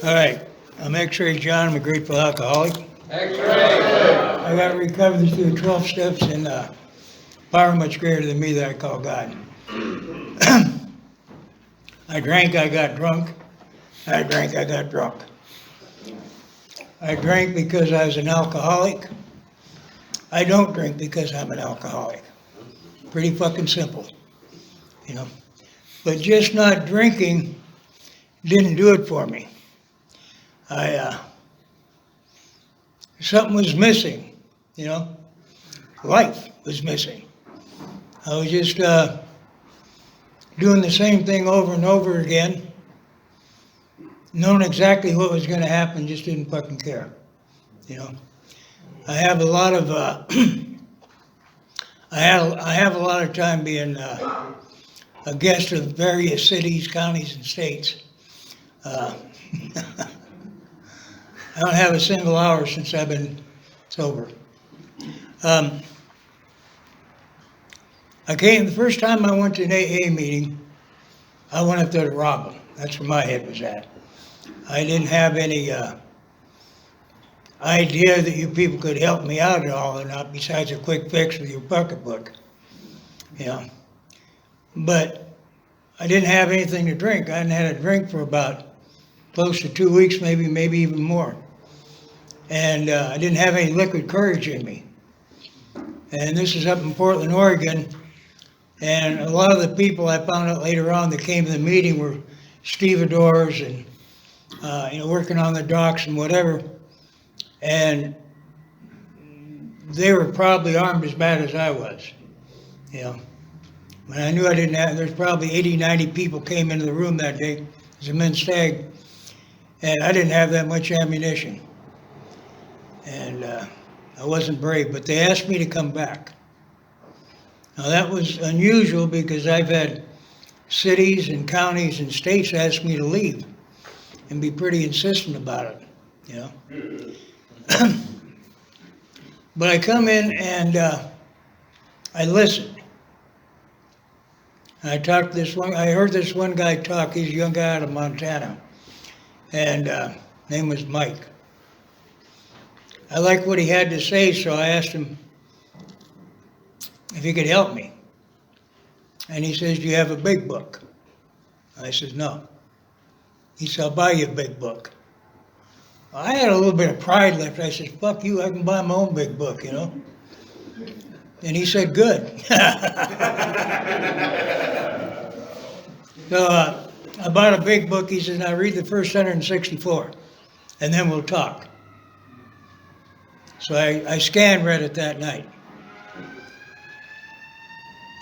All right, I'm Xray John, I'm a grateful alcoholic. Xray. I got recovered through 12 steps and power much greater than me that I call God. I drank, I got drunk. I drank, I got drunk. I drank because I was an alcoholic. I don't drink because I'm an alcoholic. Pretty fucking simple, you know. But just not drinking didn't do it for me. Something was missing, you know. Life was missing. I was just doing the same thing over and over again, knowing exactly what was going to happen, just didn't fucking care, you know. I have a lot of I have a lot of time being a guest of various cities, counties, and states. I don't have a single hour since I've been sober. The first time I went to an AA meeting, I went up there to rob them. That's where my head was at. I didn't have any idea that you people could help me out at all or not, besides a quick fix with your pocketbook. You know. But I didn't have anything to drink. I hadn't had a drink for about close to 2 weeks, maybe even more. And I didn't have any liquid courage in me. And this is up in Portland, Oregon. And a lot of the people I found out later on that came to the meeting were stevedores and working on the docks and whatever. And they were probably armed as bad as I was. You know, when I knew I didn't have, there's probably 80, 90 people came into the room that day. It was a men's stag, and I didn't have that much ammunition. And I wasn't brave, but they asked me to come back. Now that was unusual because I've had cities and counties and states ask me to leave and be pretty insistent about it, you know. But I come in and I listened. And I talked to I heard this one guy talk, he's a young guy out of Montana, and name was Mike. I liked what he had to say, so I asked him if he could help me. And he says, "Do you have a big book?" I said, "No." He said, "I'll buy you a big book." I had a little bit of pride left. I said, "Fuck you, I can buy my own big book, you know." And he said, "Good." So I bought a big book. He says, "Now read the first 164, and then we'll talk." So I scan read it that night.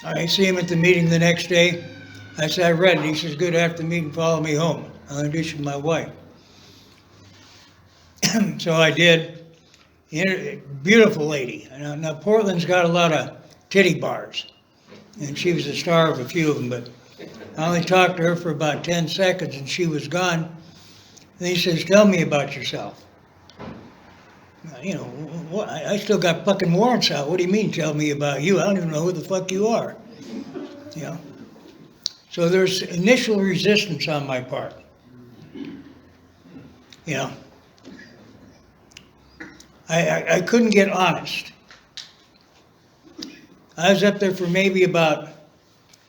I see him at the meeting the next day. I said, "I read it." He says, "Good, after the meeting, follow me home. I'll introduce you to my wife." So I did. Beautiful lady. Now Portland's got a lot of titty bars, and she was the star of a few of them, but I only talked to her for about 10 seconds and she was gone. And he says, "Tell me about yourself." You know, what? I still got fucking warrants out. What do you mean, tell me about you? I don't even know who the fuck you are. You know? So there's initial resistance on my part. You know? I couldn't get honest. I was up there for maybe about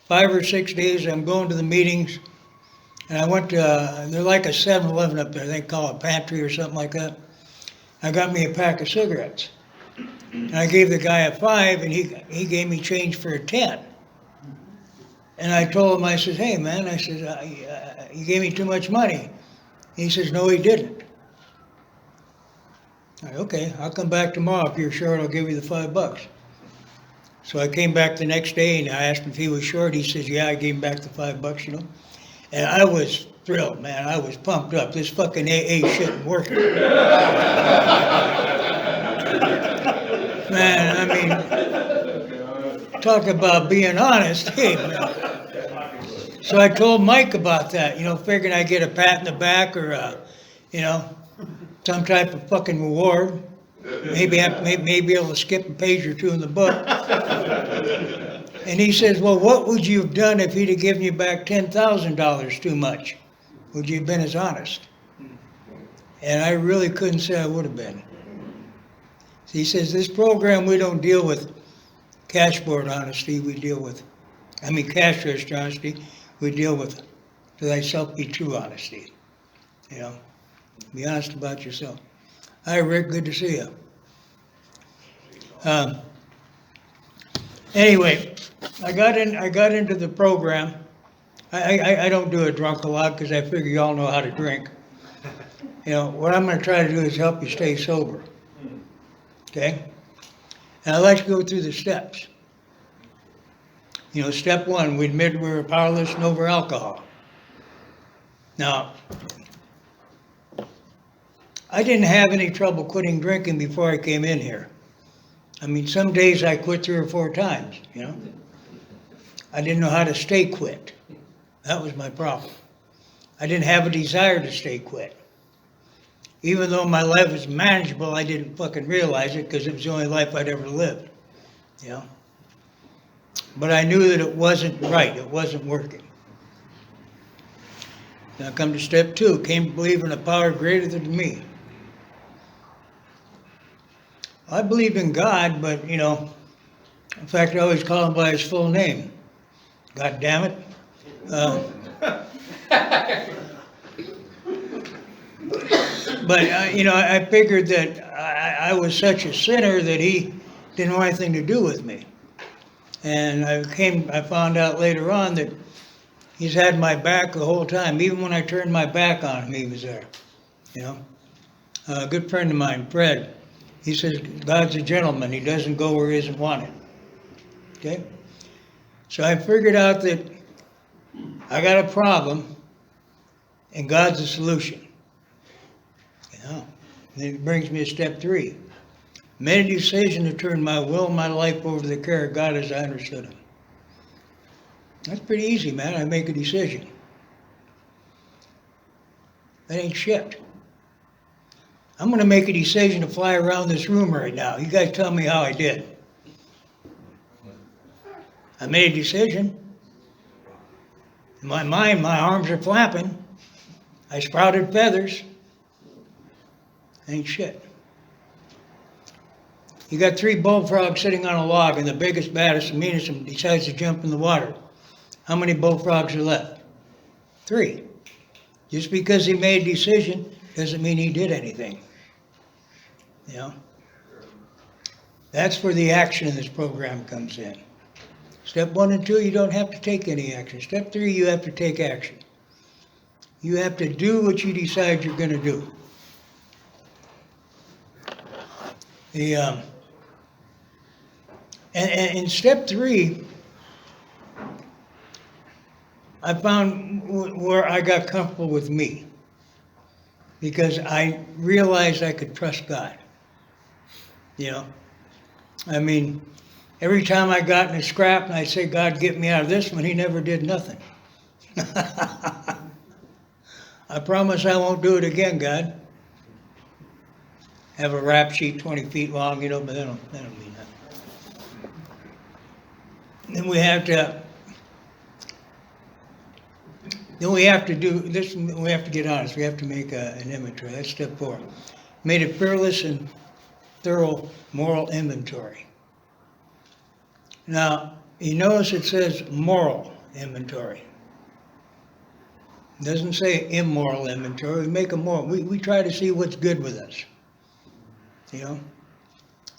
5 or 6 days. I'm going to the meetings, and I went to, they're like a 7-Eleven up there. They call it Pantry or something like that. I got me a pack of cigarettes. And I gave the guy a 5, and he gave me change for a 10. And I told him, I said, "Hey, man," I said, "you gave me too much money." He says, "No, he didn't." I said, "Okay, I'll come back tomorrow. If you're short, I'll give you the $5. So I came back the next day, and I asked him if he was short. He says, "Yeah, I gave him back the $5, you know." And I was thrilled, man. I was pumped up. This fucking AA shit is working. Man, I mean, talk about being honest. Hey, man. So I told Mike about that, you know, figuring I'd get a pat in the back or, you know, some type of fucking reward. Maybe be able to skip a page or two in the book. And he says, "Well, what would you have done if he'd have given you back $10,000 too much? Would you have been as honest?" And I really couldn't say I would have been. He says, this program, we don't deal with cash board honesty, cash register honesty, we deal with to thyself be true honesty. You know, be honest about yourself. Hi, Rick, good to see you. Anyway, I got into the program. I don't do a drunk a lot because I figure you all know how to drink. You know, what I'm going to try to do is help you stay sober. Okay? And I like to go through the steps. You know, step one, we admit we were powerless and over alcohol. Now, I didn't have any trouble quitting drinking before I came in here. I mean, some days I quit 3 or 4 times, you know. I didn't know how to stay quit. That was my problem. I didn't have a desire to stay quit. Even though my life was manageable, I didn't fucking realize it because it was the only life I'd ever lived, you know. But I knew that it wasn't right. It wasn't working. Now come to step 2, came to believe in a power greater than me. I believed in God, but, you know, in fact, I always call him by his full name. God damn it. But, you know, I figured that I was such a sinner that he didn't want anything to do with me. And I found out later on that he's had my back the whole time. Even when I turned my back on him, he was there. You know, a good friend of mine, Fred, he says, God's a gentleman. He doesn't go where he isn't wanted. Okay? So I figured out that I got a problem and God's the solution. You know, and it brings me to step 3. Made a decision to turn my will and my life over to the care of God as I understood him. That's pretty easy, man. I make a decision. That ain't shit. I'm going to make a decision to fly around this room right now. You guys tell me how I did. I made a decision. In my mind, my arms are flapping. I sprouted feathers. Ain't shit. You got 3 bullfrogs sitting on a log, and the biggest, baddest, and meanest of them decides to jump in the water. How many bullfrogs are left? 3. Just because he made a decision doesn't mean he did anything. You know? That's where the action in this program comes in. Step 1 and 2, you don't have to take any action. Step 3, you have to take action. You have to do what you decide you're going to do. And in step 3, I found where I got comfortable with me, because I realized I could trust God. You know, I mean, every time I got in a scrap and I say, God, get me out of this one, he never did nothing. I promise I won't do it again, God. Have a rap sheet 20 feet long, you know, but that don't mean nothing. Then we have to do this. We have to get honest. We have to make an inventory. That's step 4. Made a fearless and thorough moral inventory. Now, you notice it says moral inventory. It doesn't say immoral inventory. We make a moral. We try to see what's good with us. You know,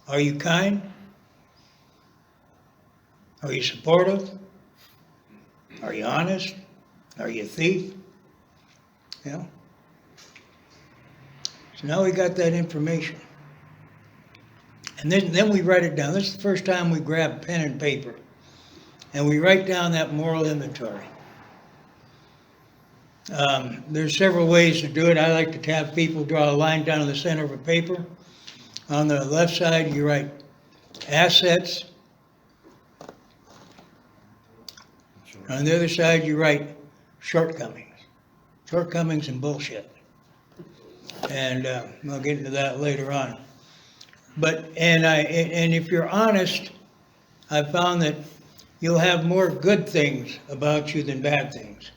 are you kind? Are you supportive? Are you honest? Are you a thief? You know? So now we got that information. And then we write it down. This is the first time we grab pen and paper. And we write down that moral inventory. There's several ways to do it. I like to have people draw a line down the center of a paper. On the left side, you write assets. On the other side, you write shortcomings. Shortcomings and bullshit. And I'll get into that later on. But, and if you're honest, I've found that you'll have more good things about you than bad things.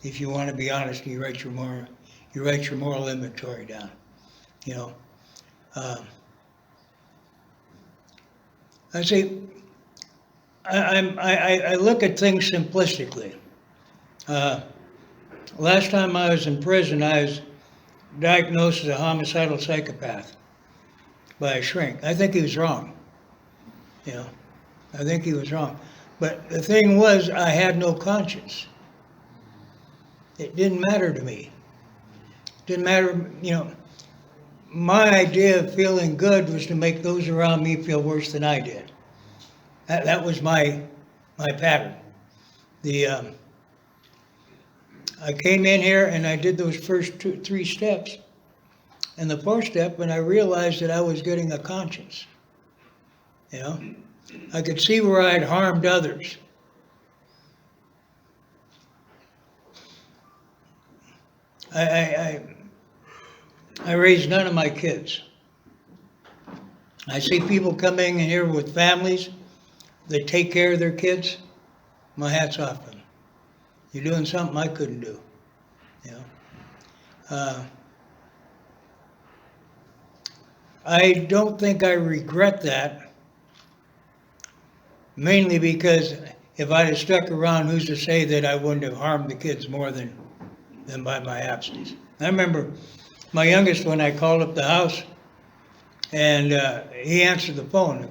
If you want to be honest, you write your moral inventory down. you know. I see, I look at things simplistically. Last time I was in prison, I was diagnosed as a homicidal psychopath by a shrink. I think he was wrong, you know. I think he was wrong. But the thing was, I had no conscience. It didn't matter to me. It didn't matter, you know. My idea of feeling good was to make those around me feel worse than I did. That was my pattern. I came in here and I did those first 3 steps. And the 4th step, when I realized that I was getting a conscience, you know, I could see where I had harmed others. I raised none of my kids. I see people coming in here with families that take care of their kids. My hat's off to them. You're doing something I couldn't do. You know. I don't think I regret that, mainly because if I'd have stuck around, who's to say that I wouldn't have harmed the kids more than by my absence. I remember my youngest one, I called up the house, and he answered the phone.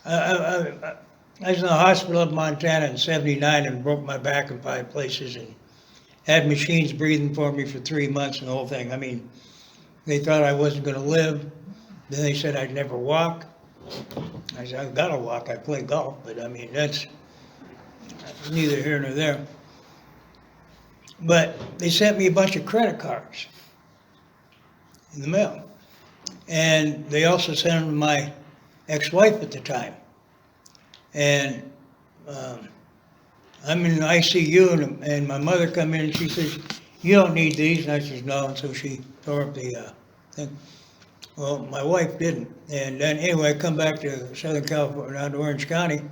I was in the hospital up in Montana in '79 and broke my back in 5 places and had machines breathing for me for 3 months and the whole thing. I mean, they thought I wasn't going to live. Then they said I'd never walk. I said, I've got to walk. I play golf. But I mean, that's neither here nor there. But they sent me a bunch of credit cards in the mail. And they also sent them to my ex-wife at the time. And I'm in ICU, and my mother come in and she says, you don't need these. And I says, no. And so she tore up the thing. Well, my wife didn't. And then anyway, I come back to Southern California, down to Orange County.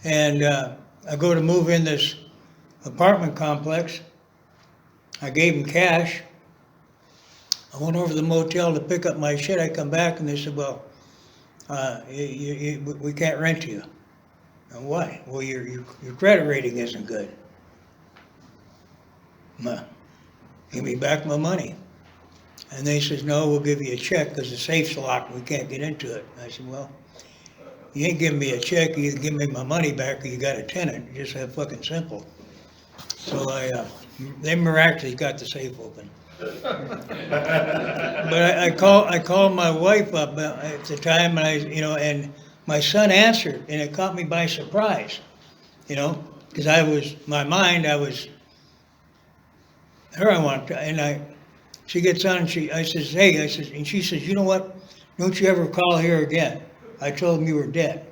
And I go to move in this apartment complex. I gave them cash. I went over to the motel to pick up my shit. I come back and they said, well, we can't rent you. And why? Well, your credit rating isn't good. Give me back my money. And they says, no, we'll give you a check because the safe's locked and we can't get into it. I said, well, you ain't giving me a check, you either give me my money back or you got a tenant. Just that fucking simple. So they miraculously got the safe open. But I called my wife up at the time, and and my son answered, and it caught me by surprise, because I was her I want to, and she gets on, and I says, and she says, you know what? Don't you ever call here again. I told them you were dead.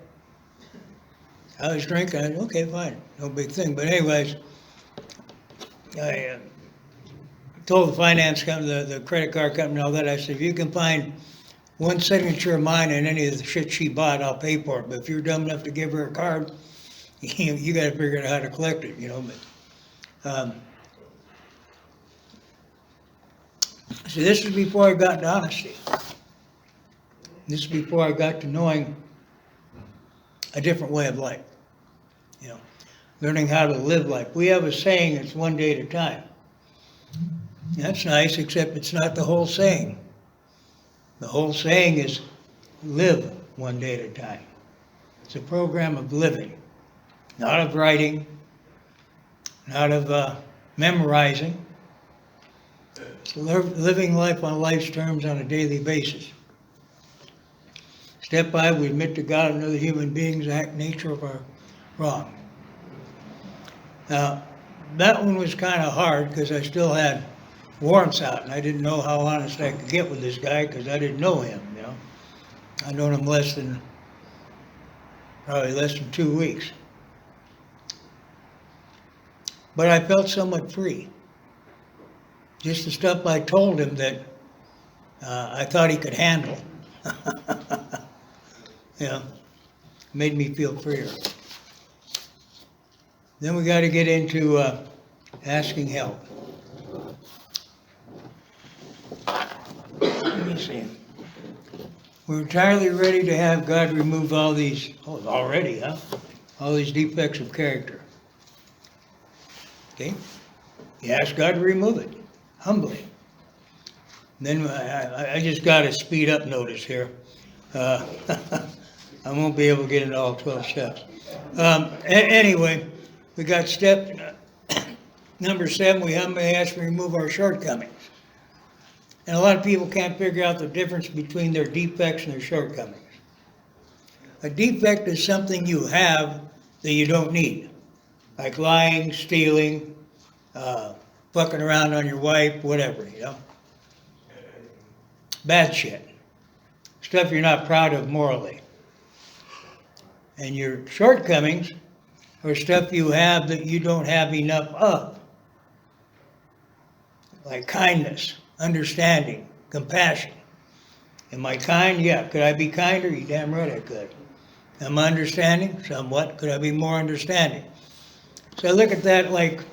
I was drinking. I said, okay, fine, no big thing. But anyways, I told the finance company, the credit card company, and all that. I said, if you can find one signature of mine in any of the shit she bought, I'll pay for it. But if you're dumb enough to give her a card, you got to figure out how to collect it, But so this is before I got to honesty. This is before I got to knowing a different way of life. Learning how to live life. We have a saying, it's one day at a time. That's nice, except it's not the whole saying. The whole saying is live one day at a time. It's a program of living, not of writing, not of memorizing. It's living life on life's terms on a daily basis. Step 5, we admit to God and other human beings the nature of our wrong. Now, that one was kind of hard because I still had warrants out, and I didn't know how honest I could get with this guy because I didn't know him, I'd known him probably less than 2 weeks. But I felt somewhat free. Just the stuff I told him that I thought he could handle, made me feel freer. Then we got to get into asking help. Let me see. We're entirely ready to have God remove all these, already, huh? All these defects of character. Okay? You ask God to remove it, humbly. Then I just got a speed up notice here. I won't be able to get into all 12 steps. Anyway, we got step number 7, we humbly ask to remove our shortcomings. And a lot of people can't figure out the difference between their defects and their shortcomings. A defect is something you have that you don't need, like lying, stealing, fucking around on your wife, whatever, you know. Bad shit. Stuff you're not proud of morally. And your shortcomings are stuff you have that you don't have enough of. Like kindness, understanding, compassion. Am I kind? Yeah. Could I be kinder? You damn right I could. Am I understanding? Somewhat. Could I be more understanding? So I look at that like,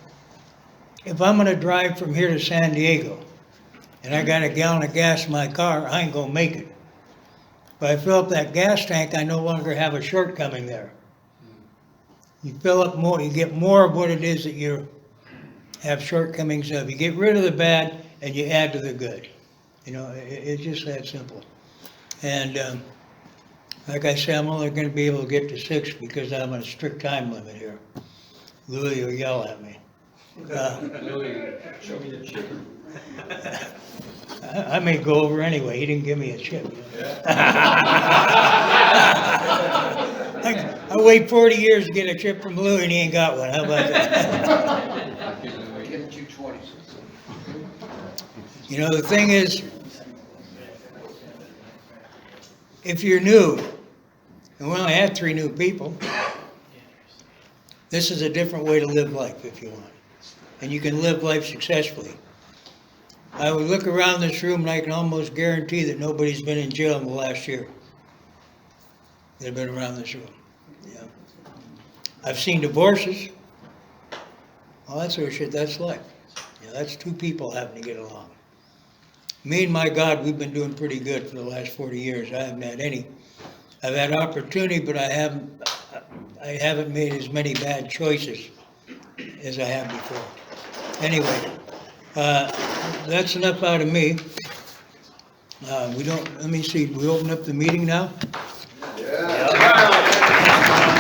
if I'm going to drive from here to San Diego, and I got a gallon of gas in my car, I ain't going to make it. If I fill up that gas tank, I no longer have a shortcoming there. You fill up more, you get more of what it is that you have shortcomings of. You get rid of the bad and you add to the good. You know, it's just that simple. And like I say, I'm only going to be able to get to 6 because I'm on a strict time limit here. Louis will yell at me. Louis, show me the chip. I may go over anyway. He didn't give me a chip. I wait 40 years to get a chip from Louis and he ain't got one. How about that? Get 220s. You know, the thing is, if you're new, and we only had 3 new people, this is a different way to live life if you want. And you can live life successfully. I would look around this room and I can almost guarantee that nobody's been in jail in the last year. They've been around this room. Yeah. I've seen divorces. All that sort of shit, that's life. Yeah, that's 2 people having to get along. Me and my God, we've been doing pretty good for the last 40 years. I haven't had any. I've had opportunity, but I haven't made as many bad choices as I have before. Anyway, that's enough out of me. Let me see, we open up the meeting now? Yeah.